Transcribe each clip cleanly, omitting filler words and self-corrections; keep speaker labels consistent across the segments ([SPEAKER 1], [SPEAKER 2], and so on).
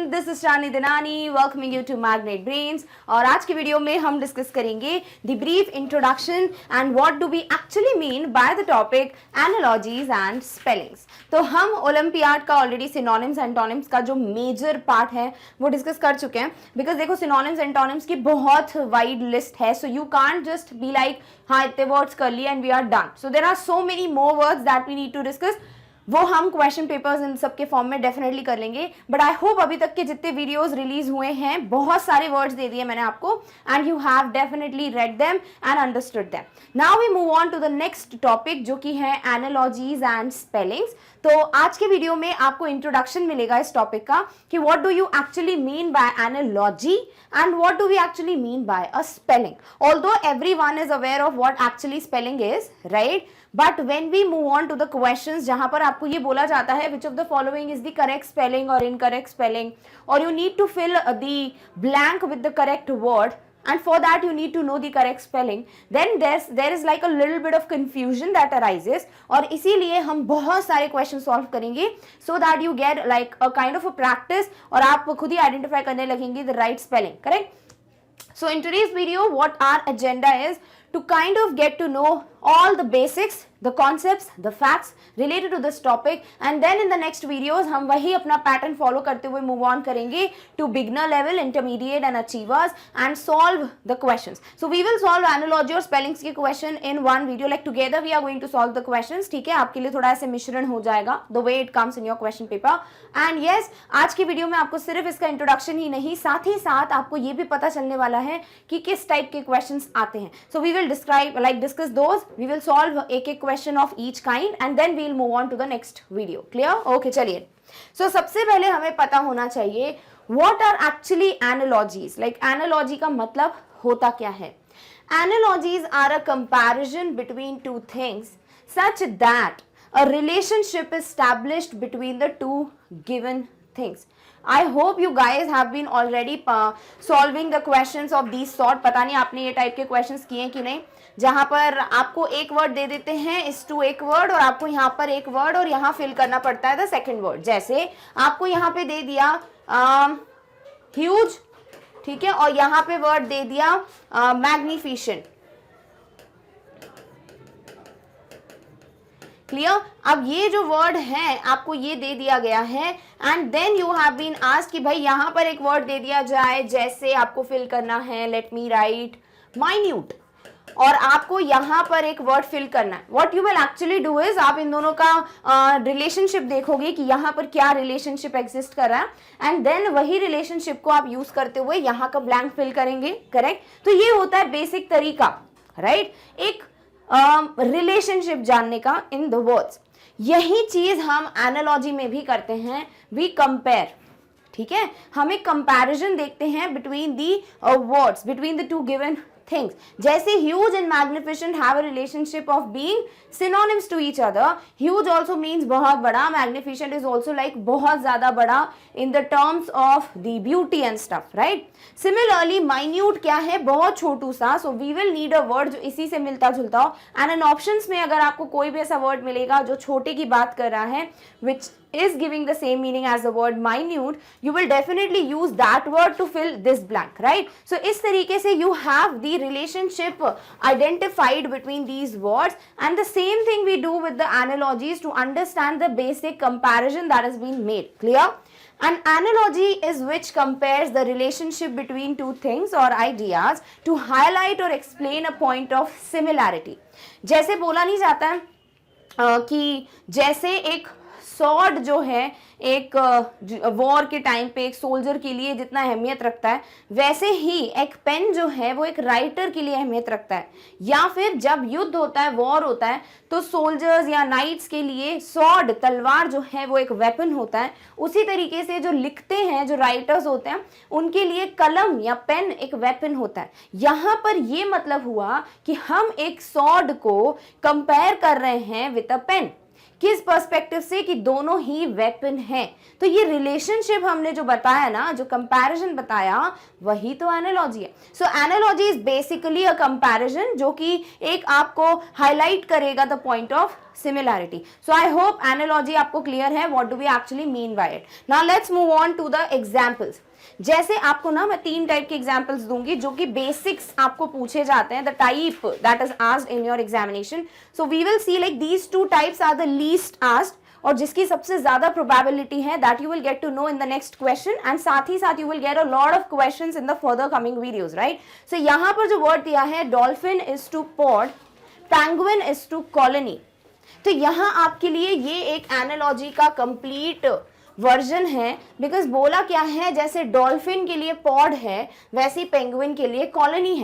[SPEAKER 1] Everyone, this is Shani Dinani welcoming you to Magnet Brains. और आज की वीडियो में हम डिस्कस करेंगे the brief introduction and what do we actually mean by the topic analogies and spellings. तो हम olympiad का ऑलरेडी सिनोनिम्स एंटोनिम्स का जो मेजर पार्ट है वो डिस्कस कर चुके हैं। बिकॉज देखो सिनोनिम्स एंटोनिम्स की बहुत वाइड लिस्ट है, so you can't just be like हाँ इतने वर्ड्स कर लिए and we are done. So there are so many more words that we need to discuss. वो हम क्वेश्चन पेपर्स इन सब के फॉर्म में डेफिनेटली कर लेंगे। बट आई होप अभी तक के जितने वीडियोस रिलीज हुए हैं बहुत सारे वर्ड्स दे दिए मैंने आपको and you have definitely read them and understood them. Now we move on to the next topic जो कि है एनालॉजीज एंड स्पेलिंग्स। तो आज के वीडियो में आपको इंट्रोडक्शन मिलेगा इस टॉपिक का कि what do you actually mean bye analogy and what do we actually mean by a spelling. Although everyone is aware of what actually spelling is, right? But when we move on to the questions जहाँ पर आपको ये बोला जाता है which of the following is the correct spelling or incorrect spelling, or you need to fill the blank with the correct word, and for that you need to know the correct spelling, then there is like a little bit of confusion that arises. और इसीलिए हम बहुत सारे questions solve करेंगे so that you get like a kind of a practice और आप खुद ही identify करने लगेंगे the right spelling, correct? So in today's video what our agenda is to kind of get to know all the basics, the concepts, the facts related to this topic, and then in the next videos हम वही अपना pattern follow करते हुए move on करेंगे to beginner level, intermediate and achievers and solve the questions. So we will solve analogy और spellings के question in one video, like together we are going to solve the questions. ठीक है, आपके लिए थोड़ा ऐसे मिश्रण हो जाएगा the way it comes in your question paper. And yes, आज की वीडियो में आपको सिर्फ इसका इंट्रोडक्शन ही नहीं साथ ही साथ आपको ये भी पता चलने वाला है कि किस टाइप के क्वेश्चंस आते हैं. So we will describe like discuss those. We will solve एक एक question of each kind and then we will move on to the next video. Clear? Okay, चलिए. So सबसे पहले हमें पता होना चाहिए what are actually analogies. Like analogy का मतलब होता क्या है? Analogies are a comparison between two things such that a relationship is established between the two given things. I hope you guys have been already solving the questions of these sort. पता नहीं आपने ये type के questions किए कि नहीं, जहाँ पर आपको एक वर्ड दे देते हैं इस टू एक वर्ड और आपको यहाँ पर एक वर्ड और यहाँ फिल करना पड़ता है द सेकेंड वर्ड. जैसे आपको यहाँ पे दे दिया ह्यूज, ठीक है, और यहाँ पे वर्ड दे दिया मैग्निफिशेंट. क्लियर? अब ये जो वर्ड है आपको ये दे दिया गया है and then you have been asked कि भाई यहाँ पर एक वर्ड दे दिया जाए, जैसे आपको फिल करना है लेट मी राइट माइन्यूट, और आपको यहाँ पर एक वर्ड फिल करना है. What you will actually do is आप इन दोनों का रिलेशनशिप देखोगे कि यहाँ पर क्या रिलेशनशिप एग्जिस्ट कर रहा है एंड देन वही रिलेशनशिप को आप यूज करते हुए यहाँ का ब्लैंक फिल करेंगे. करेक्ट? तो ये होता है बेसिक तरीका, राइट? एक रिलेशनशिप जानने का इन द वर्ड्स. यही चीज हम एनालॉजी में भी करते हैं. वी कंपेयर, ठीक है, हम एक कंपैरिजन देखते हैं between the words, between the two given things. जैसे huge and magnificent have a relationship of being synonyms to each other. Huge also means बहुत बड़ा, magnificent is also like बहुत ज़्यादा बड़ा in the terms of the beauty and stuff, right? Similarly, minute क्या है? बहुत छोटू सा. So we will need a word जो इसी से मिलता जुलता हो. And in options में अगर आपको कोई भी ऐसा word मिलेगा जो छोटे की बात कर रहा है, which is giving the same meaning as the word minute, you will definitely use that word to fill this blank, right? So इस तरीके से you have the relationship identified between these words, and the same thing we do with the analogies to understand the basic comparison that has been made. Clear? An analogy is which compares the relationship between two things or ideas to highlight or explain a point of similarity. जैसे बोला नहीं जाता है कि जैसे एक sword जो है एक वॉर के टाइम पे एक सोल्जर के लिए जितना अहमियत रखता है, वैसे ही एक पेन जो है वो एक राइटर के लिए अहमियत रखता है. या फिर जब युद्ध होता है, वॉर होता है, तो सोल्जर्स या नाइट्स के लिए स्वॉर्ड, तलवार जो है वो एक वेपन होता है. उसी तरीके से जो लिखते हैं, जो राइटर्स होते हैं, उनके लिए कलम या पेन एक वेपन होता है. यहाँ पर ये मतलब हुआ कि हम एक स्वॉर्ड को कंपेयर कर रहे हैं विद अ पेन, किस पर्सपेक्टिव से कि दोनों ही वेपन हैं। तो ये रिलेशनशिप हमने जो बताया ना, जो कंपैरिजन बताया, वही तो एनालॉजी है। So analogy is basically a comparison जो कि एक आपको हाईलाइट करेगा the point of similarity. So I hope analogy आपको क्लियर है, what do we actually mean by it. Now let's move on to the examples. जैसे आपको ना मैं 3 टाइप के एग्जांपल्स दूंगी जो कि बेसिक्स आपको पूछे जाते हैं, the type that is asked in your examination. So we will see like these 2 types are the least asked, और जिसकी सबसे ज्यादा प्रोबेबिलिटी है that you will get to know in the next question, and साथ ही साथ you will get a lot of questions in the further coming videos, right. So यहां पर जो वर्ड दिया है dolphin is to pod, penguin is to colony. तो यहां आपके लिए ये एक एनालॉजी का कंप्लीट वर्जन है, बिकॉज बोला क्या है, जैसे डॉल्फिन के लिए पॉड है वैसे पेंगुइन के लिए कॉलोनी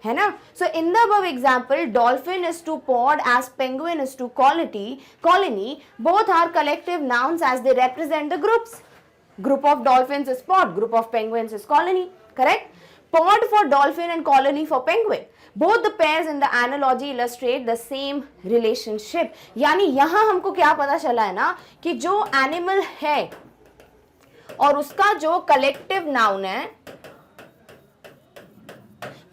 [SPEAKER 1] है ना। So in the above example dolphin is to pod as penguin is to colony, both are collective nouns as they represent the groups. Group of dolphins is pod, group of penguins is colony, correct? Pod for dolphin and colony for penguin. Both the pairs in the analogy illustrate the same relationship. यानी यहां हमको क्या पता चला है ना कि जो एनिमल है और उसका जो कलेक्टिव नाउन है,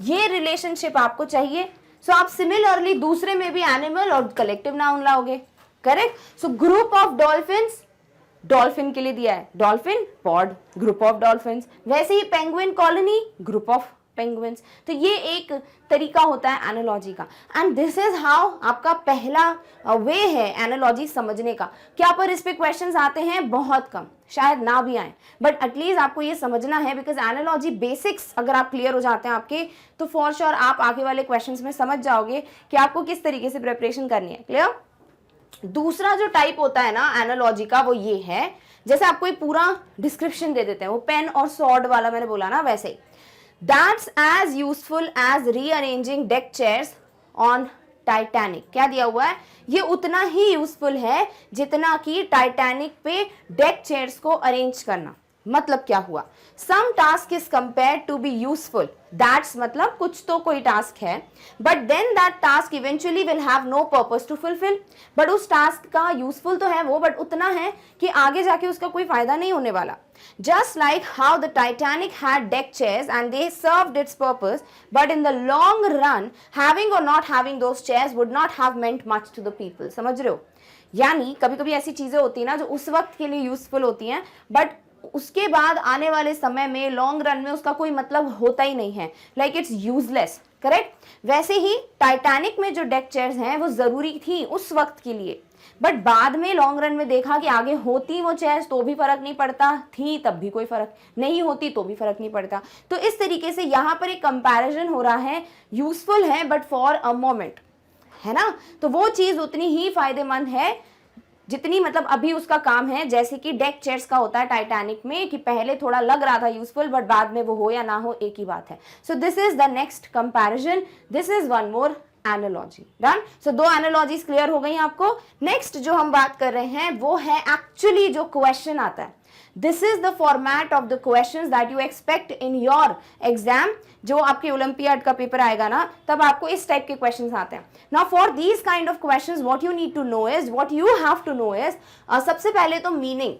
[SPEAKER 1] ये रिलेशनशिप आपको चाहिए। सो आप सिमिलरली दूसरे में भी एनिमल और कलेक्टिव नाउन लाओगे, correct. So group of dolphins, dolphin के लिए दिया है dolphin pod, group of dolphins. वैसे ही penguin colony, group of penguins. तो ये एक तरीका होता है एनालॉजी का, एंड दिस इज हाउ आपका पहला वे है एनालॉजी समझने का। क्या पर इस पे क्वेश्चंस आते हैं? बहुत कम, शायद ना भी आए, बट एटलीस्ट आपको ये समझना है, बिकॉज एनालॉजी बेसिक्स अगर आप क्लियर हो जाते हैं आपके, तो फॉर श्योर आप आगे वाले क्वेश्चंस में समझ जाओगे कि आपको किस तरीके से प्रिपरेशन करनी है। क्लियर? दूसरा जो टाइप होता है ना एनालॉजी का, वो ये है, जैसे आपको एक पूरा डिस्क्रिप्शन दे देते हैं, वो पेन और सॉर्ड वाला मैंने बोला ना, वैसे ही। That's as useful as rearranging deck chairs on Titanic. क्या दिया हुआ है? ये उतना ही यूजफुल है जितना कि टाइटैनिक पे डेक चेयर्स को अरेंज करना। मतलब क्या हुआ? Some task is compared to be useful, that's मतलब कुछ तो कोई टास्क है, but then that task eventually will have no purpose to fulfil. But उस टास्क का यूजफुल तो है वो, बट उतना है कि आगे जाके उसका कोई फायदा नहीं होने वाला। Just like how the Titanic had deck chairs and they served its purpose, but in the long run, having or not having those chairs would not have meant much to the people. समझ रहे हो? यानी कभी कभी ऐसी चीजें होती है ना जो उस वक्त के लिए यूजफुल होती हैं, बट उसके बाद आने वाले समय में लॉन्ग रन में उसका कोई मतलब होता ही नहीं है, लाइक इट्स यूजलेस, करेक्ट। वैसे ही टाइटैनिक में जो डेक चेयर्स हैं वो जरूरी थी उस वक्त के लिए, बट बाद में लॉन्ग रन में देखा कि आगे होती वो चेयर्स तो भी फर्क नहीं पड़ता, थी तब भी कोई फर्क नहीं होती तो भी फर्क नहीं पड़ता। तो इस तरीके से यहाँ पर एक कंपैरिजन हो रहा है, यूजफुल है बट फॉर अ मोमेंट, है ना। तो वो चीज उतनी ही फायदेमंद है जितनी मतलब अभी उसका काम है, जैसे कि डेक चेयर्स का होता है टाइटैनिक में, कि पहले थोड़ा लग रहा था यूजफुल बट बाद में वो हो या ना हो एक ही बात है। सो this is the next comparison, this is one more analogy. Done? So 2 analogies clear हो गई आपको। नेक्स्ट जो हम बात कर रहे हैं वो है एक्चुअली जो क्वेश्चन आता है। This is the format of the questions that you expect in your exam. जो आपके ओलंपियाड का पेपर आएगा ना, तब आपको इस टाइप के क्वेश्चंस आते हैं। Now for these kind of questions what you need to know is, what you have to know is, सबसे पहले तो मीनिंग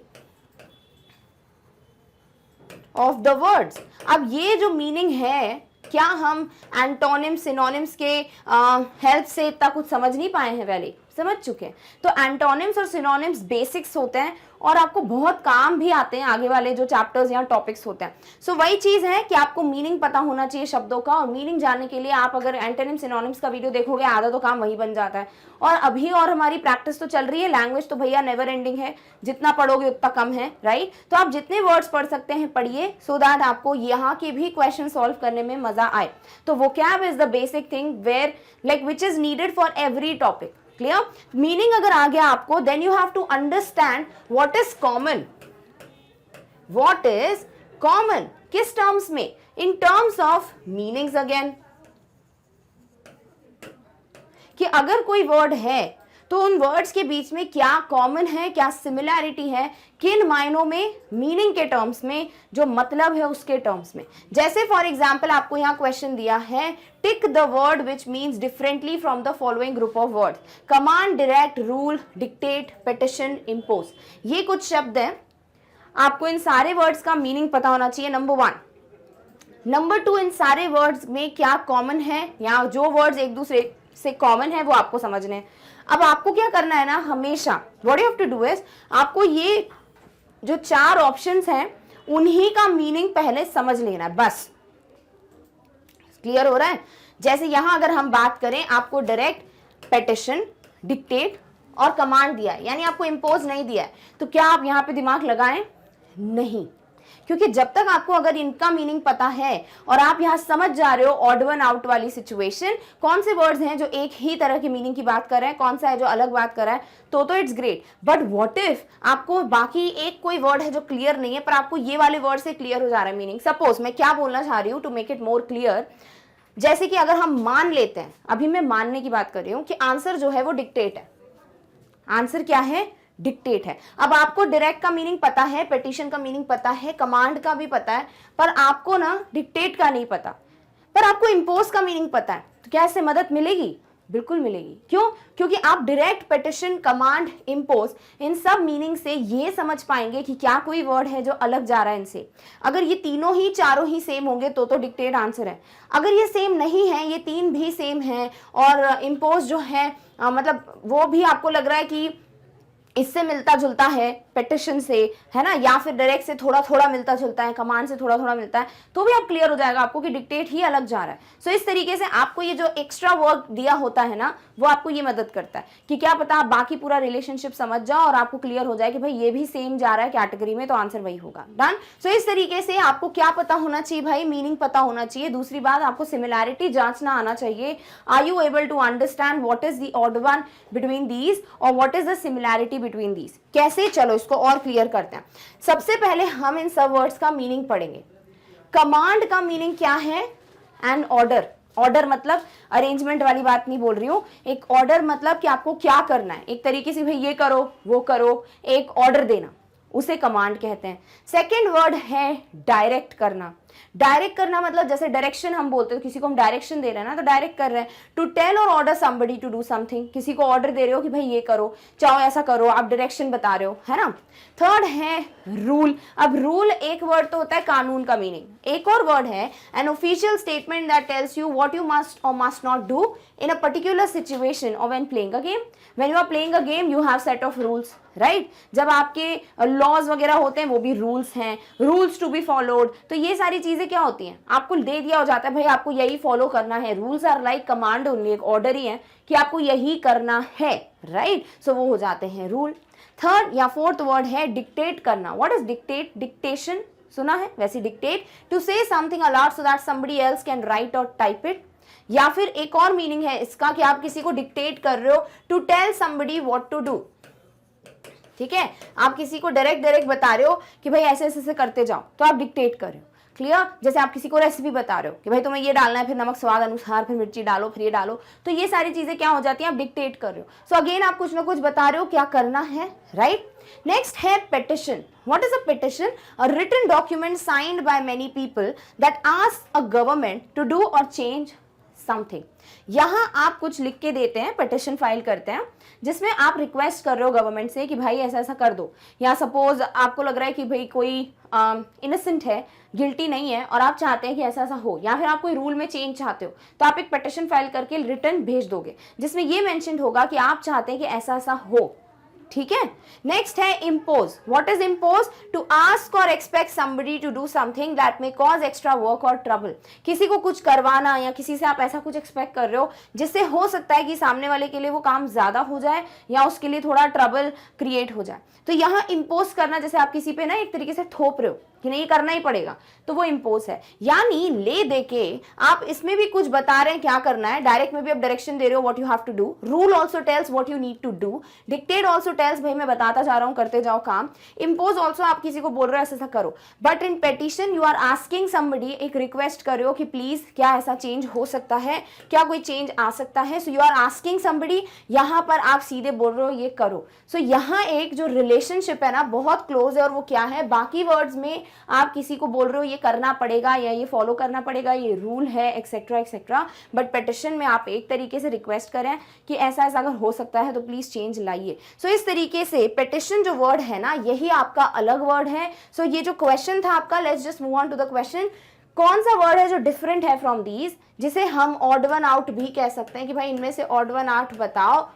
[SPEAKER 1] ऑफ द वर्ड्स। अब ये जो मीनिंग है, क्या हम एंटोनिम्स सिनोनिम्स के हेल्प से इतना कुछ समझ नहीं पाए हैं? पहले समझ चुके हैं। तो एंटोनिम्स और सिनोनिम्स बेसिक्स होते हैं और आपको बहुत काम भी आते हैं आगे वाले जो चैप्टर्स या टॉपिक्स होते हैं। सो वही चीज है कि आपको मीनिंग पता होना चाहिए शब्दों का, और मीनिंग जानने के लिए आप अगर एंटोनिम्स सिनोनिम्स का वीडियो देखोगे, आधा तो काम वही बन जाता है। और अभी और हमारी प्रैक्टिस तो चल रही है, लैंग्वेज तो भैया नेवर एंडिंग है, जितना पढ़ोगे उतना कम है, राइट। तो आप जितने वर्ड्स पढ़ सकते हैं पढ़िए, सो दैट आपको यहाँ के भी क्वेश्चन सॉल्व करने में मजा आए। तो vocab is the basic thing where like which is needed for every topic. Clear? Meaning अगर आ गया आपको, then you have to understand what is common. What is common किस टर्म्स में? In terms of meanings again, कि अगर कोई word है तो उन वर्ड्स के बीच में क्या कॉमन है, क्या सिमिलैरिटी है, किन मायनों में, मीनिंग के टर्म्स में, जो मतलब है उसके टर्म्स में। जैसे फॉर एग्जाम्पल आपको यहाँ क्वेश्चन दिया है, tick the word which means differently from the following group of words, command, direct, rule, dictate, petition, impose. ये कुछ शब्द हैं, आपको इन सारे वर्ड्स का मीनिंग पता होना चाहिए, नंबर 1। नंबर 2, इन सारे वर्ड्स में क्या कॉमन है, या जो वर्ड्स एक दूसरे से कॉमन है वो आपको समझने हैं। अब आपको क्या करना है ना, हमेशा what you have to do is, आपको ये जो 4 ऑप्शंस हैं उन्हीं का मीनिंग पहले समझ लेना है, बस। क्लियर हो रहा है? जैसे यहां अगर हम बात करें, आपको डायरेक्ट, पेटिशन, डिक्टेट और कमांड दिया है, यानी आपको इम्पोज नहीं दिया है, तो क्या आप यहां पे दिमाग लगाएं? नहीं, क्योंकि जब तक आपको अगर इनका मीनिंग पता है और आप यहां समझ जा रहे हो ऑड वन आउट वाली सिचुएशन, कौन से वर्ड्स हैं जो एक ही तरह की मीनिंग की बात कर रहे हैं, कौन सा है जो अलग बात कर रहा है, तो it's great. But what if आपको बाकी एक कोई वर्ड है जो क्लियर नहीं है, पर आपको ये वाले वर्ड से क्लियर हो जा रहा है मीनिंग। सपोज मैं क्या बोलना चाह रही हूँ to make it more clear, जैसे कि अगर हम मान लेते हैं, अभी मैं मानने की बात कर रही हूँ कि आंसर जो है वो डिक्टेट है। आंसर क्या है? डिक्टेट है। अब आपको डायरेक्ट का मीनिंग पता है, पेटिशन का मीनिंग पता है, कमांड का भी पता है, पर आपको ना डिक्टेट का नहीं पता, पर आपको इम्पोज का मीनिंग पता है। तो क्या इससे मदद मिलेगी? बिल्कुल मिलेगी। क्यों? क्योंकि आप डायरेक्ट, पेटिशन, कमांड, इम्पोज, इन सब मीनिंग से ये समझ पाएंगे कि क्या कोई वर्ड है जो अलग जा रहा है इनसे। अगर ये तीनों ही चारों ही सेम होंगे तो डिक्टेट आंसर है। अगर ये सेम नहीं है, ये 3 भी सेम है और इम्पोज जो है मतलब वो भी आपको लग रहा है कि इससे मिलता जुलता है पेटिशन से, है ना, या फिर डायरेक्ट से थोड़ा थोड़ा मिलता जुलता है, कमांड से थोड़ा थोड़ा मिलता है, तो भी आप क्लियर हो जाएगा आपको कि डिक्टेट ही अलग जा रहा है। सो इस तरीके से आपको ये जो एक्स्ट्रा वर्क दिया होता है ना, वो आपको ये मदद करता है कि क्या पता आप बाकी पूरा रिलेशनशिप समझ जाओ और आपको क्लियर हो जाए कि भाई ये भी सेम जा रहा है कैटेगरी में, तो आंसर वही होगा। डन। सो इस तरीके से आपको क्या पता होना चाहिए भाई? मीनिंग पता होना चाहिए। दूसरी बात, आपको सिमिलैरिटी जांचना आना चाहिए। Are you able to understand what is the odd one between these और what is the similarity between these? कैसे? चलो इसको और क्लियर करते हैं। सबसे पहले हम इन सब वर्ड्स का मीनिंग पढ़ेंगे। कमांड का मीनिंग क्या है? An order. ऑर्डर मतलब अरेंजमेंट वाली बात नहीं बोल रही हूं। एक ऑर्डर मतलब कि आपको क्या करना है, एक तरीके से भाई ये करो वो करो, एक ऑर्डर देना, उसे कमांड कहते हैं। सेकेंड वर्ड है डायरेक्ट करना। डायरेक्ट करना मतलब जैसे डायरेक्शन हम बोलते हैं, किसी को हम डायरेक्शन दे रहे हैं ना, तो डायरेक्ट कर रहे हैं। To tell or order somebody to do something, किसी को ऑर्डर दे रहे हो कि भाई ये करो, चाहो ऐसा करो, आप डायरेक्शन बता रहे हो, है ना। थर्ड है रूल। अब रूल एक वर्ड तो होता है कानून का मीनिंग, एक और वर्ड है an official statement that tells you what you must or must not do in a particular situation or when playing a game. When you are playing a game you have set of rules, right? जब आपके laws वगैरह होते हैं वो भी rules हैं, rules to be followed. तो ये सारी चीजें क्या होती हैं, आपको दे दिया हो जाता है भाई आपको यही फॉलो करना है। Rules are like command only, एक ऑर्डर ही है कि आपको यही करना है, राइट? सो वो हो जाते हैं रूल। थर्ड या फोर्थ वर्ड है डिक्टेट करना। What is dictate? डिक्टेशन सुना है, वैसे dictate to say something aloud so that somebody else can write or type it. या फिर एक और मीनिंग है इसका कि आप किसी को डिक्टेट कर रहे हो, to tell somebody what to do. ठीक है, आप किसी को डायरेक्ट बता रहे हो कि भाई ऐसे ऐसे करते जाओ, तो आप डिक्टेट कर रहे हो। क्लियर? जैसे आप किसी को रेसिपी बता रहे हो कि भाई तुम्हें ये डालना है, फिर नमक स्वाद अनुसार, फिर मिर्ची डालो, फिर ये डालो, तो ये सारी चीजें क्या हो जाती हैं, आप डिक्टेट कर रहे हो। सो अगेन आप कुछ ना कुछ बता रहे हो क्या करना है, राइट? नेक्स्ट है petition. What is a petition? A written document signed by many people that asks a government to do or change something. यहां आप कुछ लिख के देते हैं, पिटिशन फाइल करते हैं, जिसमें आप रिक्वेस्ट कर रहे हो गवर्नमेंट से कि भाई ऐसा ऐसा कर दो। या सपोज आपको लग रहा है कि भाई कोई इनोसेंट है, गिल्टी नहीं है, और आप चाहते हैं कि ऐसा ऐसा हो, या फिर आप कोई रूल में चेंज चाहते हो, तो आप एक पिटिशन फाइल करके रिटर्न भेज दोगे जिसमें ये मेंशन होगा कि आप चाहते हैं कि ऐसा ऐसा हो। ठीक है। नेक्स्ट है impose. What is impose? To ask or expect somebody to do something that may cause extra work or trouble. किसी को कुछ करवाना या किसी से आप ऐसा कुछ एक्सपेक्ट कर रहे हो जिससे हो सकता है कि सामने वाले के लिए वो काम ज्यादा हो जाए या उसके लिए थोड़ा ट्रबल क्रिएट हो जाए। तो यहाँ इम्पोज करना, जैसे आप किसी पे ना एक तरीके से थोप रहे हो कि नहीं करना ही पड़ेगा, तो वो इम्पोज है। यानी ले दे के आप इसमें भी कुछ बता रहे हैं क्या करना है, डायरेक्ट में भी आप डायरेक्शन दे रहे हो what you have to do. Rule also tells what you need to do. Dictate also tells भाई मैं बताता जा रहा हूँ, करते जाओ काम। इम्पोज ऑल्सो आप किसी को बोल रहे हो ऐसा ऐसा करो, but in petition you are asking somebody, एक रिक्वेस्ट कर रहे हो कि प्लीज क्या ऐसा चेंज हो सकता है, क्या कोई चेंज आ सकता है। So you are asking somebody, यहाँ पर आप सीधे बोल रहे हो ये करो। सो यहाँ एक जो रिलेशनशिप है ना बहुत क्लोज है, और वो क्या है, बाकी वर्ड्स में आप किसी को बोल रहे हो ये करना पड़ेगा या ये फॉलो करना पड़ेगा, ये रूल है एक्सेट्रा एक्सेट्रा, बट पेटिशन में आप एक तरीके से रिक्वेस्ट करें कि ऐसा ऐसा अगर हो सकता है तो प्लीज चेंज लाइए। सो इस तरीके से पेटिशन जो वर्ड है ना यही आपका अलग वर्ड है। सो ये जो क्वेश्चन था आपका, let's just move on to the question. कौन सा वर्ड है जो डिफरेंट है फ्रॉम दीज, जिसे हम ऑड वन आउट भी कह सकते हैं कि भाई इनमें से ऑड वन आउट बताओ।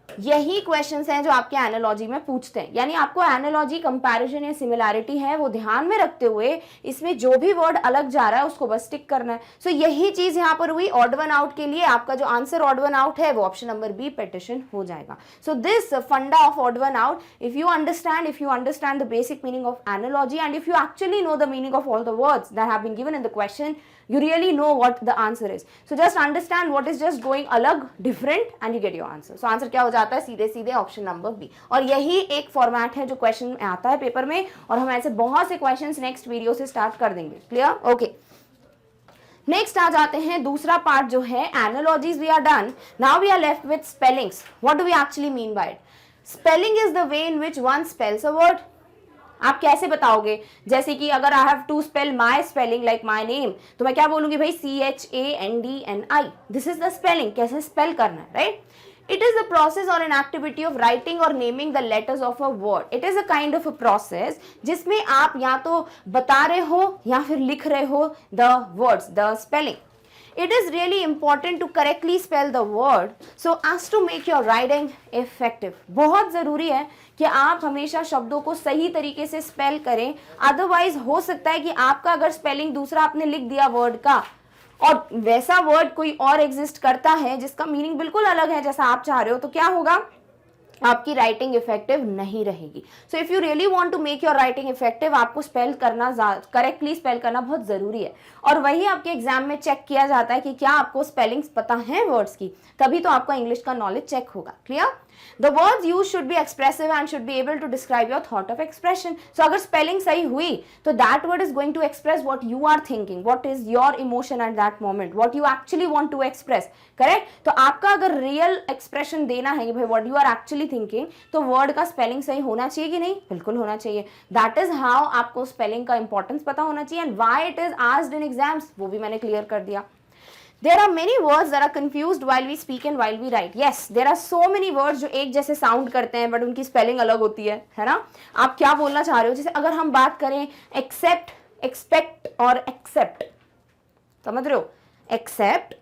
[SPEAKER 1] यही क्वेश्चंस हैं जो आपके एनालॉजी में पूछते हैं, यानी आपको एनालॉजी, कंपैरिजन या सिमिलैरिटी है वो ध्यान में रखते हुए इसमें जो भी वर्ड अलग जा रहा है उसको बस टिक करना है। सो यही चीज यहाँ पर हुई ऑड वन आउट के लिए। आपका जो आंसर ऑड वन आउट है वो ऑप्शन नंबर बी पेटिशन हो जाएगा। सो दिस फंडा of odd one out, if you understand the basic meaning of analogy and if you actually know the meaning of all the words that have been given in the question, you really know what the answer is. So just understand what is just going alag, different, and you get your answer. So answer क्या हो जाता है, सीधे सीधे option number B. और यही एक format है जो क्वेश्चन में आता है पेपर में, और हम ऐसे बहुत से क्वेश्चंस नेक्स्ट वीडियो से स्टार्ट कर देंगे। क्लियर? ओके, नेक्स्ट आ जाते हैं दूसरा पार्ट जो है analogies we are done. Now we are left with spellings. What do we actually mean by it? Spelling is the way in which one spells a word. आप कैसे बताओगे, जैसे कि अगर I have to spell my spelling like my name, तो मैं क्या बोलूंगी भाई, CHANDNI, this is the spelling, कैसे स्पेल करना है, right? It is the process or an activity of writing or naming the letters of a word. It is a kind of a process जिसमें आप या तो बता रहे हो या फिर लिख रहे हो the words, the spelling. It is really important to correctly spell the word so as to make your writing effective. बहुत ज़रूरी है कि आप हमेशा शब्दों को सही तरीके से स्पेल करें, अदरवाइज हो सकता है कि आपका अगर स्पेलिंग दूसरा आपने लिख दिया वर्ड का और वैसा वर्ड कोई और एग्जिस्ट करता है जिसका मीनिंग बिल्कुल अलग है जैसा आप चाह रहे हो, तो क्या होगा, आपकी राइटिंग इफेक्टिव नहीं रहेगी। So if you really want to make your writing effective, आपको स्पेल करना, करेक्टली स्पेल करना बहुत जरूरी है। और वही आपके एग्जाम में चेक किया जाता है कि क्या आपको स्पेलिंग्स पता है वर्ड्स की, तभी तो आपका इंग्लिश का नॉलेज चेक होगा। Clear? The words used should be expressive and should be able to describe your thought of expression. So अगर spelling सही हुई तो that word is going to express what you are thinking, what is your emotion at that moment, what you actually want to express. Correct? तो आपका अगर real expression देना है कि भाई what you are actually thinking, तो word का spelling सही होना चाहिए कि नहीं? बिल्कुल होना चाहिए। That is how आपको spelling का importance पता होना चाहिए, and why it is asked in exams, वो भी मैंने clear कर दिया। There are many words that are confused while we speak and while we write. Yes, there are so many words जो एक जैसे साउंड करते हैं बट उनकी स्पेलिंग अलग होती है ना? आप क्या बोलना चाह रहे हो? जैसे अगर हम बात करें एक्सेप्ट, एक्सपेक्ट और एक्सेप्ट, समझ रहे हो? एक्सेप्ट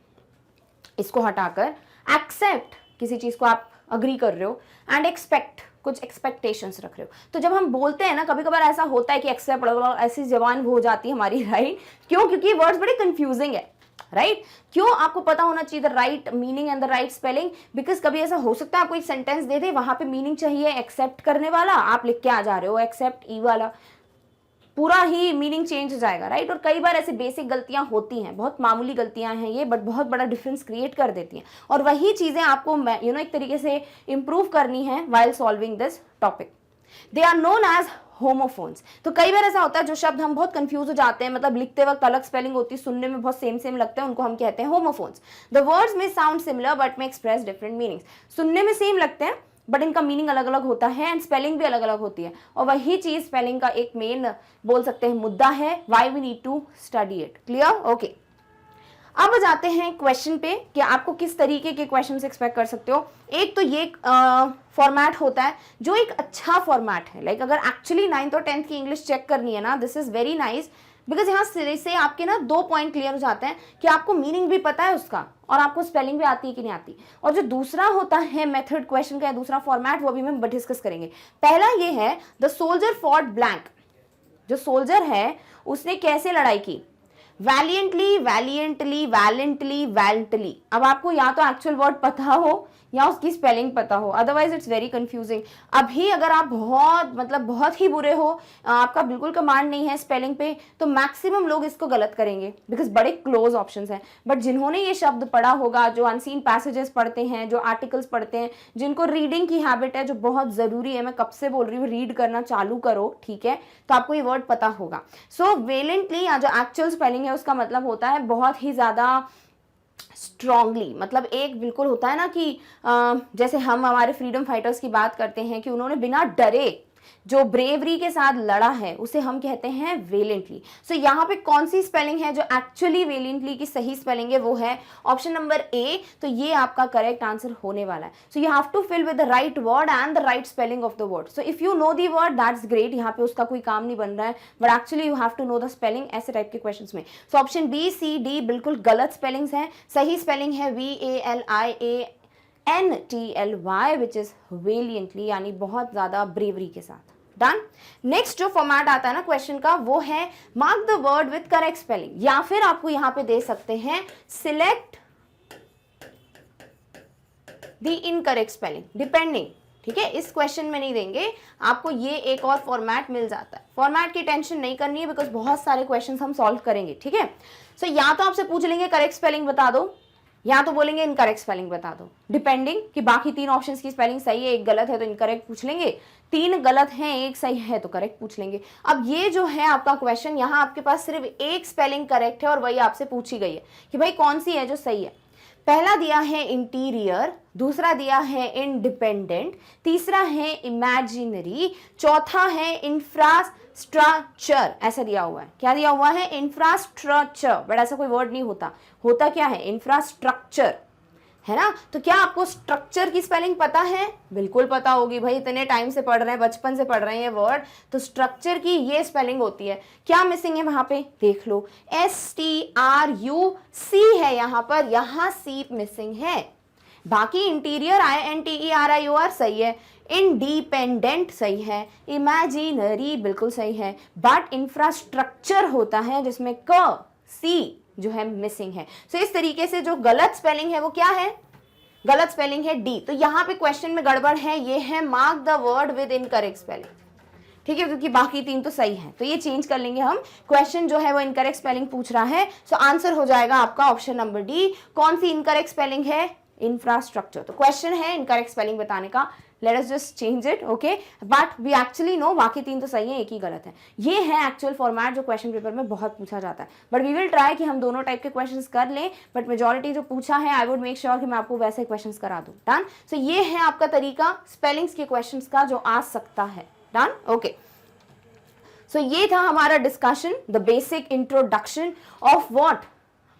[SPEAKER 1] इसको हटाकर एक्सेप्ट किसी चीज को आप अग्री कर रहे हो, एंड एक्सपेक्ट कुछ एक्सपेक्टेशंस रख रहे हो। तो जब हम बोलते हैं ना, कभी कभार ऐसा होता है कि एक्सेप्ट ऐसी जबान हो जाती है हमारी, राइट? क्यों? क्योंकि वर्ड्स बड़े कंफ्यूजिंग है, राइट? क्यों? आपको पता होना चाहिए the right meaning and the right spelling, because कभी ऐसा हो सकता है आपको एक सेंटेंस दे दे, वहां पे मीनिंग चाहिए एक्सेप्ट करने वाला, आप लिख के आ जा रहे हो एक्सेप्ट ई वाला, पूरा ही मीनिंग चेंज हो जाएगा, राइट? और कई बार ऐसी बेसिक गलतियां होती हैं, बहुत मामूली गलतियां हैं ये, बट बहुत बड़ा डिफरेंस क्रिएट कर देती हैं, और वही चीजें आपको एक तरीके से इंप्रूव करनी है while solving this topic. They are known as homophones. तो कई बार ऐसा होता है जो शब्द हम बहुत कंफ्यूज हो जाते हैं, मतलब लिखते वक्त अलग स्पेलिंग होती है, सुनने में बहुत सेम लगते हैं, उनको हम कहते हैं होमोफोन्स। द वर्ड्स में साउंड सिमिलर बट में एक्सप्रेस डिफरेंट मीनिंग्स। सुनने में सेम लगते हैं बट इनका मीनिंग अलग अलग होता है, एंड स्पेलिंग भी अलग अलग होती है, और वही चीज स्पेलिंग का एक मेन बोल सकते हैं मुद्दा है, why we need to study it. Clear? Okay, अब जाते हैं क्वेश्चन पे कि आपको किस तरीके के क्वेश्चंस एक्सपेक्ट कर सकते हो। एक तो ये फॉर्मेट होता है जो एक अच्छा फॉर्मेट है, लाइक अगर एक्चुअली 9th और 10th की इंग्लिश चेक करनी है ना, this is very nice, because यहाँ से आपके ना 2 पॉइंट क्लियर हो जाते हैं कि आपको मीनिंग भी पता है उसका और आपको स्पेलिंग भी आती है कि नहीं आती। और जो दूसरा होता है मेथड क्वेश्चन का, दूसरा फॉर्मेट, वो भी हम डिस्कस करेंगे। पहला ये है द सोल्जर फॉट ब्लैंक। जो सोल्जर है उसने कैसे लड़ाई की, वैलियंटली, वैलियंटली, वैलेंटली, वैलेंटली। अब आपको या तो एक्चुअल वर्ड पता हो या उसकी स्पेलिंग पता हो, अदरवाइज इट्स वेरी कंफ्यूजिंग। अभी अगर आप बहुत ही बुरे हो, आपका बिल्कुल कमांड नहीं है स्पेलिंग पे, तो मैक्सिमम लोग इसको गलत करेंगे बिकॉज बड़े क्लोज ऑप्शंस हैं। बट जिन्होंने ये शब्द पढ़ा होगा, जो अनसीन पैसेजेस पढ़ते हैं, जो आर्टिकल्स पढ़ते हैं, जिनको रीडिंग की हैबिट है, जो बहुत जरूरी है, मैं कब से बोल रही हूँ रीड करना चालू करो, ठीक है, तो आपको ये वर्ड पता होगा। सो वेलेंटली या जो एक्चुअल स्पेलिंग है उसका मतलब होता है बहुत ही ज्यादा स्ट्रांगली, मतलब एक बिल्कुल होता है ना कि जैसे हम हमारे फ्रीडम फाइटर्स की बात करते हैं कि उन्होंने बिना डरे जो ब्रेवरी के साथ लड़ा है उसे हम कहते हैं वेलेंटली। सो यहाँ पे कौन सी स्पेलिंग है जो एक्चुअली वेलेंटली की सही स्पेलिंग है, वो है ऑप्शन नंबर ए। तो ये आपका करेक्ट आंसर होने वाला है। So you have to fill with the right word and the right spelling of the word. So if you know the word that's great, यहाँ पे उसका कोई काम नहीं बन रहा है, but actually you have to know the spelling ऐसे टाइप के क्वेश्चन में। So option B, C, D बिल्कुल गलत स्पेलिंग्स हैं। सही स्पेलिंग है VALIANTLY विच इज वेलियंटली, यानी बहुत ज्यादा ब्रेवरी के साथ। डन। नेक्स्ट जो फॉर्मेट आता है ना क्वेश्चन का, वो है mark the word with correct spelling, या फिर आपको यहां पे दे सकते हैं select the incorrect spelling, depending. ठीक है, इस क्वेश्चन में नहीं देंगे आपको, ये एक और फॉर्मेट मिल जाता है। फॉर्मेट की टेंशन नहीं करनी है बिकॉज बहुत सारे क्वेश्चन हम सॉल्व करेंगे। ठीक है, सो या तो आपसे पूछ लेंगे करेक्ट स्पेलिंग बता दो, या तो बोलेंगे इनकरेक्ट स्पेलिंग बता दो, डिपेंडिंग कि बाकी तीन ऑप्शंस की स्पेलिंग सही है, एक गलत है तो इनकरेक्ट पूछ लेंगे, तीन गलत हैं एक सही है तो करेक्ट पूछ लेंगे। अब ये जो है आपका क्वेश्चन, यहाँ आपके पास सिर्फ एक स्पेलिंग करेक्ट है और वही आपसे पूछी गई है कि भाई कौन सी है जो सही है। पहला दिया है इंटीरियर, दूसरा दिया है इंडिपेंडेंट, तीसरा है इमेजिनरी, चौथा है इंफ्रास्ट्रक्चर, ऐसा दिया हुआ है। क्या दिया हुआ है? इंफ्रास्ट्रक्चर, बट ऐसा कोई वर्ड नहीं होता, होता क्या है? इंफ्रास्ट्रक्चर, है ना। तो क्या आपको स्ट्रक्चर की स्पेलिंग पता है? बिल्कुल पता होगी भाई, इतने टाइम से पढ़ रहे हैं, बचपन से पढ़ रहे हैं ये वर्ड, तो स्ट्रक्चर की ये स्पेलिंग होती है। क्या मिसिंग है वहां पे? देख लो, STRUC है यहाँ पर, यहाँ C मिसिंग है। बाकी इंटीरियर INTERIOR सही है, इंडिपेंडेंट सही है, इमेजिनरी बिल्कुल सही है, बट इंफ्रास्ट्रक्चर होता है जिसमें C जो है मिसिंग है। सो इस तरीके से जो गलत स्पेलिंग है वो क्या है? गलत स्पेलिंग है D। तो यहां पे क्वेश्चन में गड़बड़ है, ये है mark the word with incorrect spelling. ठीक है, क्योंकि बाकी तीन तो सही है, तो ये चेंज कर लेंगे हम। क्वेश्चन जो है वो इनकरेक्ट स्पेलिंग पूछ रहा है, सो आंसर हो जाएगा आपका ऑप्शन नंबर D। कौन सी इनकरेक्ट स्पेलिंग है? इंफ्रास्ट्रक्चर। तो क्वेश्चन है इनकरेक्ट स्पेलिंग बताने का, let us just change it, okay. But we actually know बाकी तीन तो सही है, एक ही गलत है। ये है एक्चुअल फॉर्मेट जो क्वेश्चन पेपर में बहुत पूछा जाता है, बट वी विल ट्राई कि हम दोनों टाइप के क्वेश्चंस कर लें, बट मेजॉरिटी जो पूछा है आई वुड मेक श्योर कि मैं आपको वैसे क्वेश्चंस करा दूं। डन। सो ये है आपका तरीका स्पेलिंग्स के क्वेश्चंस का जो आ सकता है। Done, okay. सो ये था हमारा discussion, the basic introduction of what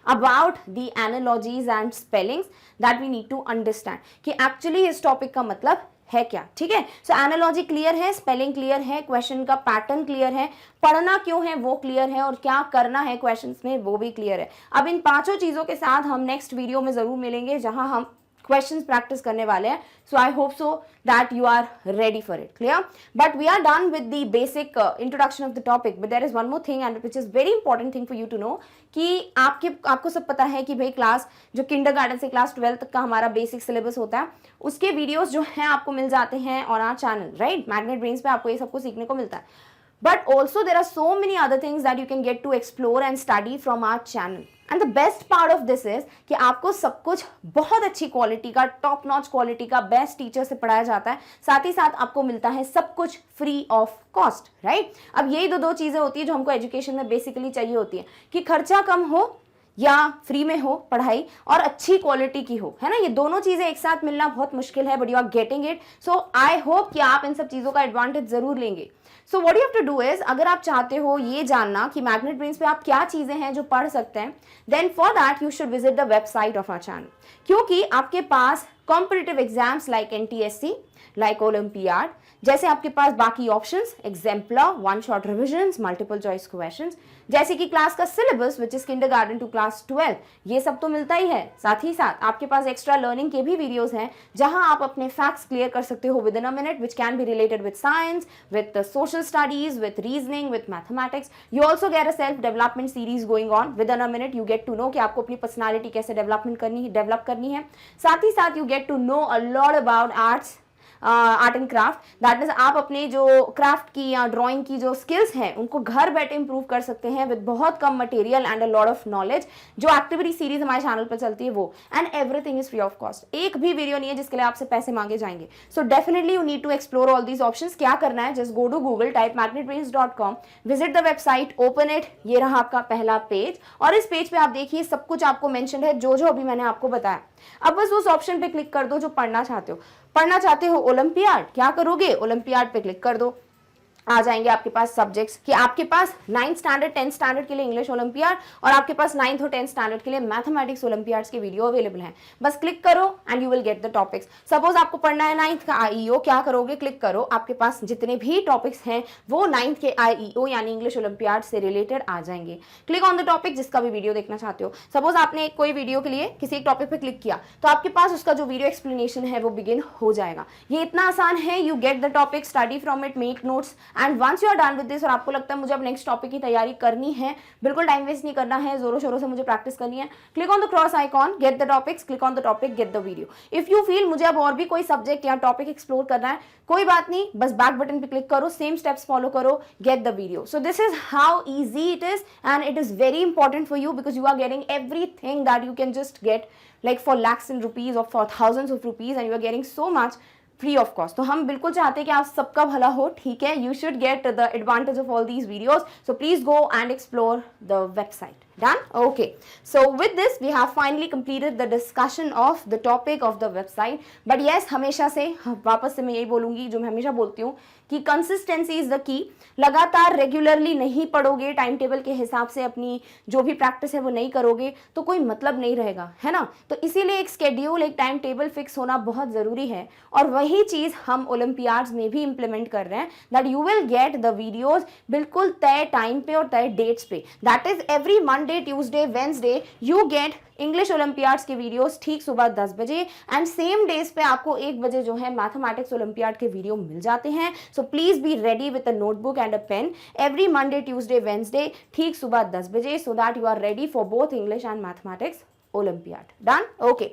[SPEAKER 1] about the analogies and spellings that we need to understand कि actually इस टॉपिक का मतलब है क्या। ठीक है, सो एनालॉजी क्लियर है, स्पेलिंग क्लियर है, क्वेश्चन का पैटर्न क्लियर है, पढ़ना क्यों है वो क्लियर है, और क्या करना है क्वेश्चंस में वो भी क्लियर है। अब इन पांचों चीजों के साथ हम नेक्स्ट वीडियो में जरूर मिलेंगे जहां हम क्वेश्चंस प्रैक्टिस करने वाले हैं। So I hope so that you are ready for it, clear. But we are done with the basic introduction of the topic, but there is one more thing and which is very important thing for you to know कि आपको सब पता है कि भाई class जो kindergarten से class 12 तक का हमारा बेसिक सिलेबस होता है, उसके वीडियोस जो हैं आपको मिल जाते हैं on our channel, right. Magnet Brains पे आपको ये सब कुछ सीखने को मिलता है, but also there are so many other things that you can get to explore and study from our channel. And the best part of this is कि आपको सब कुछ बहुत अच्छी क्वालिटी का, टॉप नॉच क्वालिटी का, बेस्ट टीचर से पढ़ाया जाता है, साथ ही साथ आपको मिलता है सब कुछ फ्री ऑफ कॉस्ट, राइट। अब यही दो चीजें होती है जो हमको एजुकेशन में बेसिकली चाहिए होती है, कि खर्चा कम हो या फ्री में हो पढ़ाई, और अच्छी क्वालिटी की हो, है ना। ये दोनों चीजें एक साथ मिलना बहुत मुश्किल है, but you are getting it. So I hope कि आप इन सब चीजों का एडवांटेज जरूर लेंगे। So what you have to do is, अगर आप चाहते हो ये जानना कि मैग्नेट ब्रेन्स पे आप क्या चीजें हैं जो पढ़ सकते हैं, then for that you should visit the website of our channel, क्योंकि आपके पास competitive exams like NTSC, like olympiad, जैसे आपके पास बाकी options, exemplar, one shot revisions, multiple choice questions, जैसे कि क्लास का syllabus which is kindergarten to class 12, ये सब तो मिलता ही है। साथ ही साथ आपके पास एक्स्ट्रा लर्निंग के भी वीडियोस हैं जहां आप अपने फैक्ट्स क्लियर कर सकते हो within a minute, which can be related with science, with social studies, with reasoning, with mathematics. You also get a self development series going on within a minute. You get to know कि आपको अपनी personality कैसे develop करनी है। साथ ही साथ you get to know a lot about art and craft, that means आप अपने जो क्राफ्ट की या ड्राइंग की जो स्किल्स हैं उनको घर बैठे इंप्रूव कर सकते हैं विद बहुत कम material and a lot of knowledge. जो एक्टिविटी सीरीज हमारे चैनल पर चलती है वो, and everything is free of cost. एक भी वीडियो नहीं है जिसके लिए आपसे पैसे मांगे जाएंगे। So definitely you need to explore all these options. क्या करना है, just go to Google, type magnetbrains.com, visit the website, open it. ये रहा आपका पहला पेज, और इस पेज पे आप देखिए सब कुछ आपको मेंशन है जो अभी मैंने आपको बताया। अब बस उस ऑप्शन पे क्लिक कर दो जो पढ़ना चाहते हो ओलंपियाड। क्या करोगे, ओलंपियाड पे क्लिक कर दो। आ जाएंगे आपके पास सब्जेक्ट्स कि आपके पास 9th स्टैंडर्ड 10th स्टैंडर्ड के लिए इंग्लिश ओलंपियाड और आपके पास 9th और 10th स्टैंडर्ड के लिए मैथमेटिक्स ओलंपियाड्स के वीडियो अवेलेबल हैं। बस क्लिक करो and you will get the topics. Suppose आपको पढ़ना है 9th का आईईओ, क्या करोगे, क्लिक करो, आपके पास जितने भी टॉपिक्स हैं वो 9th के आईईओ यानी इंग्लिश ओलंपियाड से रिलेटेड आ जाएंगे। क्लिक ऑन द टॉपिक जिसका भी वीडियो देखना चाहते हो। सपोज आपने कोई वीडियो के लिए किसी एक टॉपिक पे क्लिक किया तो आपके पास उसका जो वीडियो एक्सप्लेनेशन है वो बिगिन हो जाएगा। ये इतना आसान है। You get the topic, study from it, make notes, and once you are done with this और आपको लगता है मुझे अब नेक्स्ट टॉपिक की तैयारी करनी है, बिल्कुल टाइम वेस्ट नहीं करना है, जोरों शोरों से मुझे प्रैक्टिस करनी है, click on the cross icon, get the topics, click on the topic, gate the video. If you feel मुझे अब और भी कोई सब्जेक्ट या टॉपिक एक्सप्लोर करना है, कोई बात नहीं, बस बैक बटन पे क्लिक करो, सेम स्टेप्स फॉलो करो, get the video. So this is how easy it is and it is very important for you because you are getting everything that you can just get like for lakhs in rupees or for thousands of rupees and you are getting so much free of cost. तो हम बिल्कुल चाहते हैं कि आप सबका भला हो, ठीक है। You should get the advantage of all these videos, so please go and explore the website. Done? Okay. So with this, we have finally completed the discussion of the topic of the website. But yes, हमेशा से वापस से मैं यही बोलूंगी जो मैं हमेशा बोलती हूँ कि consistency is the key. लगातार रेगुलरली नहीं पढ़ोगे, टाइम टेबल के हिसाब से अपनी जो भी प्रैक्टिस है वो नहीं करोगे तो कोई मतलब नहीं रहेगा, है ना। तो इसीलिए एक स्केड्यूल, एक टाइम टेबल फिक्स होना बहुत ज़रूरी है और वही चीज़ हम ओलंपियाड्स में भी इम्प्लीमेंट कर रहे हैं, that you will get the videos बिल्कुल तय टाइम पे और तय डेट्स पे। That is every Monday, Tuesday, Wednesday you get English Olympiads के वीडियोस ठीक सुबह 10 बजे एंड सेम डेज पे आपको 1 बजे जो है मैथमेटिक्स ओलंपियाड के वीडियो मिल जाते हैं। So please be ready with a notebook and a pen every Monday, Tuesday, Wednesday ठीक सुबह 10 बजे so that you are ready for both English and mathematics olympiad. Done? Okay.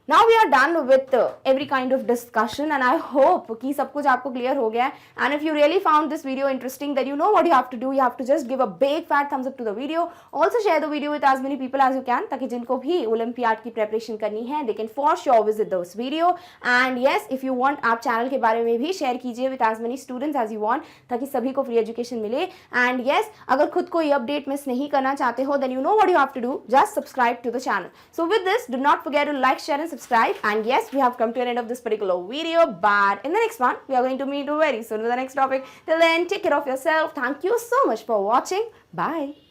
[SPEAKER 1] Now we are done with every kind of discussion and I hope कि सब कुछ आपको clear हो गया है। And if you really found this video interesting, then you know what you have to do. You have to just give a big fat thumbs up to the video. Also share the video with as many people as you can ताकि जिनको भी Olympiad की preparation करनी है they can for sure visit this video. And yes, if you want आप channel के बारे में भी share कीजिए with as many students as you want ताकि सभी को free education मिले। And yes, अगर खुद कोई update miss नहीं करना चाहते हो then you know what you have to do. Just subscribe to the channel. So with this, do not forget to like, share and subscribe. And yes, we have come to an end of this particular video, but in the next one we are going to meet you very soon with the next topic. Till then, take care of yourself. Thank you so much for watching. Bye.